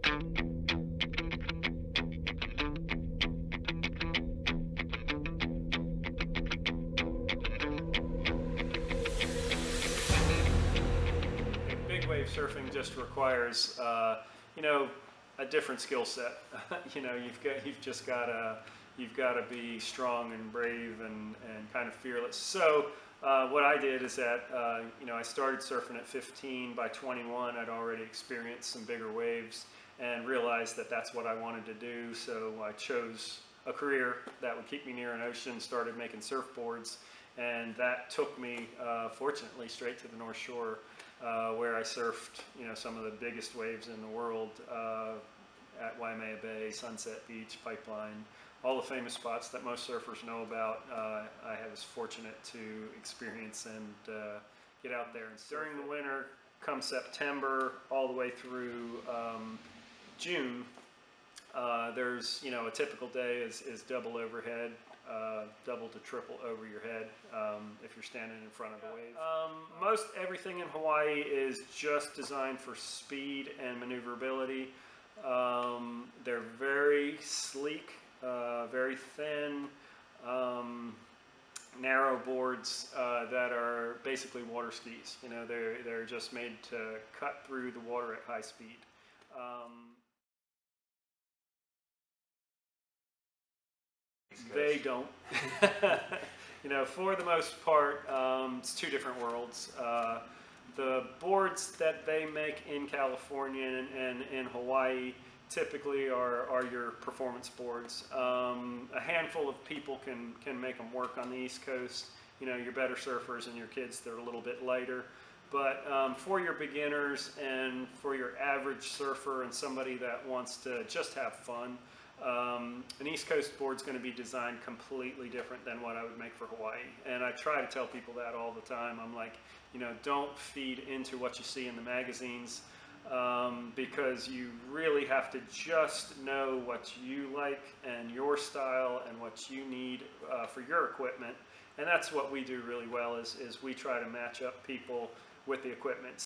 Big wave surfing just requires, you know, a different skill set. You know, you've got to be strong and brave and kind of fearless. So what I did is that, you know, I started surfing at 15. By 21, I'd already experienced some bigger waves and realized that that's what I wanted to do. So I chose a career that would keep me near an ocean, started making surfboards, and that took me, fortunately, straight to the North Shore, where I surfed, you know, some of the biggest waves in the world, at Waimea Bay, Sunset Beach, Pipeline, all the famous spots that most surfers know about. I was fortunate to experience and get out there. And during the winter, come September, all the way through June, there's, you know, a typical day is double overhead, double to triple over your head if you're standing in front of the wave. Most everything in Hawaii is just designed for speed and maneuverability. They're very sleek, very thin, narrow boards that are basically water skis. You know, they're just made to cut through the water at high speed. They don't. You know, for the most part, it's two different worlds. The boards that they make in California and in Hawaii typically are your performance boards. A handful of people can make them work on the East Coast. You know, your better surfers and your kids, they're a little bit lighter. But for your beginners and for your average surfer and somebody that wants to just have fun, an East Coast board is going to be designed completely different than what I would make for Hawaii. And I try to tell people that all the time. I'm like, you know, don't feed into what you see in the magazines, because you really have to just know what you like and your style and what you need for your equipment. And that's what we do really well is we try to match up people with the equipment.